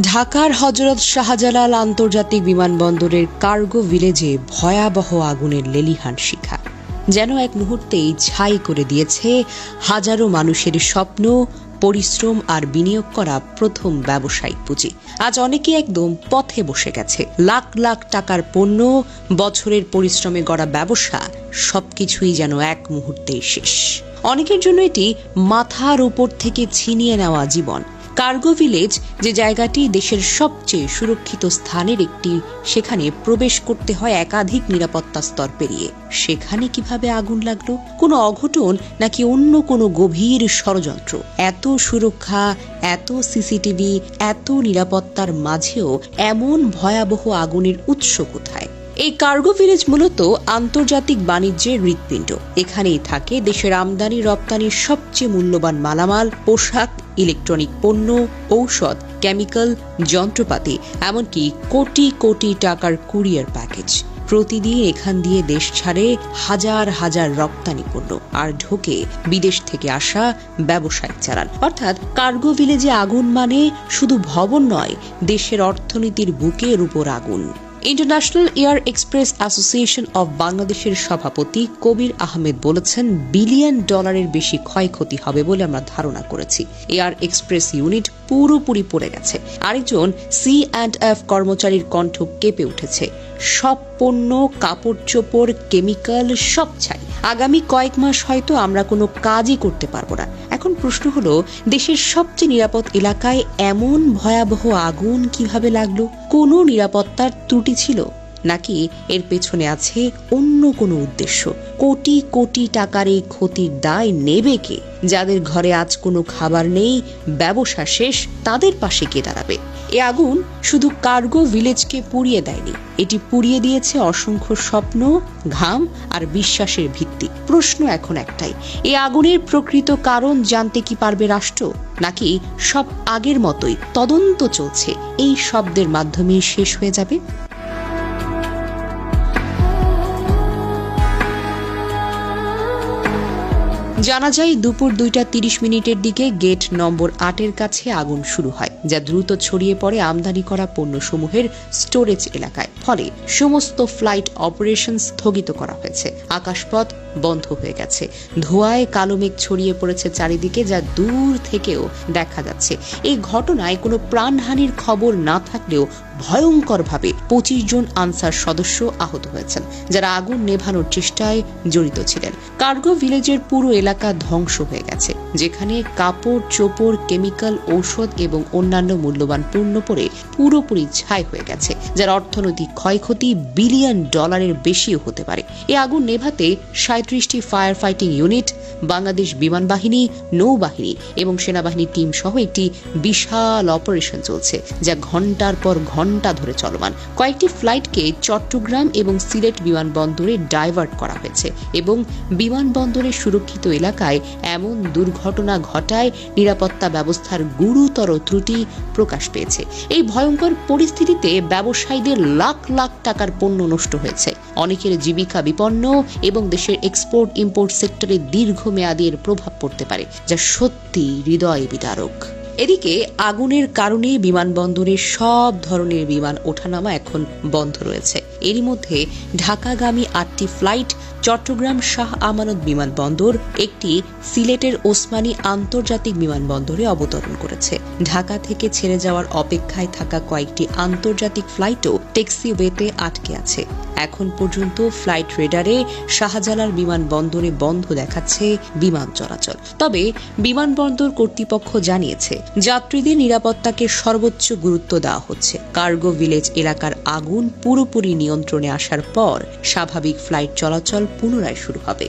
ঢাকার হযরত শাহজালাল আন্তর্জাতিক বিমানবন্দরের কার্গো ভিলেজে ভয়াবহ আগুনের লেলিহান শিখা যেন এক মুহূর্তেই ছাই করে দিয়েছে হাজারো মানুষের স্বপ্ন, পরিশ্রম আর বিনিয়োগ করা প্রথম ব্যবসায়িক পুঁজি। আজ অনেকে একদম পথে বসে গেছে। লাখ লাখ টাকার পণ্য, বছরের পরিশ্রমে গড়া ব্যবসা সবকিছুই যেন এক মুহূর্তেই শেষ। অনেকের জন্য এটি মাথার উপর থেকে ছিনিয়ে নেওয়া জীবন। কার্গো ভিলেজ যে জায়গাটি দেশের সবচেয়ে সুরক্ষিত স্থানের একটি, সেখানে প্রবেশ করতে হয় একাধিক নিরাপত্তা স্তর পেরিয়ে। সেখানে কিভাবে আগুন লাগলো? কোনো অঘটন নাকি অন্য কোনো গভীর ষড়যন্ত্র? এত সুরক্ষা, এত সিসিটিভি, এত নিরাপত্তার মাঝেও এমন ভয়াবহ আগুনের উৎস কোথায়? এই কার্গো ভিলেজ মূলত আন্তর্জাতিক বাণিজ্যের হৃৎপিণ্ড। এখানেই থাকে দেশের আমদানি রপ্তানির সবচেয়ে মূল্যবান মালামাল, পোশাক, ইলেকট্রনিক পণ্য, ঔষধ, কেমিক্যাল, যন্ত্রপাতি, এমনকি কোটি কোটি টাকার কুরিয়ার প্যাকেজ। প্রতিদিন এখান দিয়ে দেশ ছাড়ে হাজার হাজার রপ্তানি পণ্য, আর ঢোকে বিদেশ থেকে আসা ব্যবসায়িক চালান। অর্থাৎ কার্গো ভিলেজে আগুন মানে শুধু ভবন নয়, দেশের অর্থনীতির বুকের উপর আগুন। International air express association of বাংলাদেশের সভাপতি কবির আহমেদ বলেছেন, $বিলিয়ন বেশি ক্ষয়ক্ষতি হবে বলে আমরা ধারণা করেছি। এয়ার এক্সপ্রেস ইউনিট পুরোপুরি পড়ে গেছে। আরেকজন C&F কর্মচারীর কণ্ঠ কেঁপে উঠেছে। সব পণ্য, কাপড় চোপড়, কেমিক্যাল সব ছাই। আগামী কয়েক মাস হয়তো আমরা কোনো কাজই করতে পারবো না। এখন প্রশ্ন হলো, দেশের সবচেয়ে নিরাপদ এলাকায় এমন ভয়াবহ আগুন কিভাবে লাগলো? কোনো নিরাপত্তার ত্রুটি ছিল, নাকি এর পেছনে আছে অন্য কোনো উদ্দেশ্য? কোটি কোটি টাকার এই ক্ষতির দায় নেবে কে? যাদের ঘরে আজ কোনো খাবার নেই, ব্যবসা শেষ, তাদের পাশে কে দাঁড়াবে? এ আগুন শুধু কার্গো ভিলেজকে পুড়িয়ে দেয়নি, এটি পুড়িয়ে দিয়েছে অসংখ্য স্বপ্ন, ঘাম আর বিশ্বাসের ভিত্তি। প্রশ্ন এখন একটাই, এই আগুনের প্রকৃত কারণ জানতে কি পারবে রাষ্ট্র, নাকি সব আগের মতোই তদন্ত চলছে এই শব্দের মাধ্যমে শেষ হয়ে যাবে? জানা যায় দুপুর 2:30 দিকে গেট নম্বর 8 কাছে আগুন শুরু হয়, যা দ্রুত ছড়িয়ে পড়ে আমদানি করা পণ্যসমূহের স্টোরেজ এলাকায়। ফলে সমস্ত ফ্লাইট অপারেশন স্থগিত করা হয়েছে। আকাশপথ বন্ধ হয়ে গেছে। ধোঁয়ায় কালো মেঘ ছড়িয়ে পড়েছে চারিদিকে, যা দূর থেকেও দেখা যাচ্ছে। এই ঘটনায় কোনো প্রাণহানির খবর না থাকলেও ভয়ঙ্করভাবে 25 জন আনসার সদস্য আহত হয়েছেন, যারা আগুন নেভানোর চেষ্টায় জড়িত ছিলেন। কার্গো ভিলেজের পুরো এলাকা ধ্বংস হয়ে গেছে, যেখানে কাপড় চোপড়, কেমিক্যাল, ঔষধ এবং অন্যান্য মূল্যবান পণ্য পড়ে পুরোপুরি ছাই হয়ে গেছে, যার অর্থনৈতিক ক্ষয়ক্ষতি $বিলিয়ন বেশিও হতে পারে। এই আগুন নেভাতে 37টি ফায়ার ফাইটিং ইউনিট, বাংলাদেশ বিমান বাহিনী, নৌবাহিনী এবং সেনাবাহিনীর টিম সহ একটি বিশাল অপারেশন চলছে, যা ঘন্টার পর ঘন্টা ধরে চলমান। কয়েকটি ফ্লাইটকে চট্টগ্রাম এবং সিলেট বিমানবন্দরে ডাইভার্ট করা হয়েছে এবং বিমানবন্দরের সুরক্ষিত এলাকায় এমন দুর্ঘটনা ঘটায় নিরাপত্তা ব্যবস্থার গুরুতর ত্রুটি প্রকাশ পেয়েছে। এই ভয়ঙ্কর পরিস্থিতিতে ব্যবসায়ীদের লাখ লাখ টাকার পণ্য নষ্ট হয়েছে, অনেকের জীবিকা বিপন্ন এবং দেশের এক্সপোর্ট ইম্পোর্ট সেক্টরে দীর্ঘমেয়াদী এর প্রভাব পড়তে পারে, যা সত্যি হৃদয় বিদারক। এদিকে আগুনের কারণে বিমানবন্দরে সব ধরনের বিমান ওঠানামা এখন বন্ধ রয়েছে। এরই মধ্যে ঢাকাগামী 8টি ফ্লাইট চট্টগ্রাম শাহ আমানত বিমানবন্দর, একটি সিলেটের ওসমানী আন্তর্জাতিক বিমানবন্দরে অবতরণ করেছে। ঢাকা থেকে ছেড়ে যাওয়ার অপেক্ষায় থাকা কয়েকটি আন্তর্জাতিক ফ্লাইটও ট্যাক্সিওয়েতে আটকে আছে। এখন পর্যন্ত ফ্লাইট রেডারে শাহজালাল বিমানবন্দরে বন্ধ দেখাচ্ছে বিমান চলাচল। তবে বিমানবন্দর কর্তৃপক্ষ জানিয়েছে, যাত্রীদের নিরাপত্তাকে সর্বোচ্চ গুরুত্ব দেওয়া হচ্ছে। কার্গো ভিলেজ এলাকার আগুন পুরোপুরি নিয়ন্ত্রণে আসার পর স্বাভাবিক ফ্লাইট চলাচল পুনরায় শুরু হবে।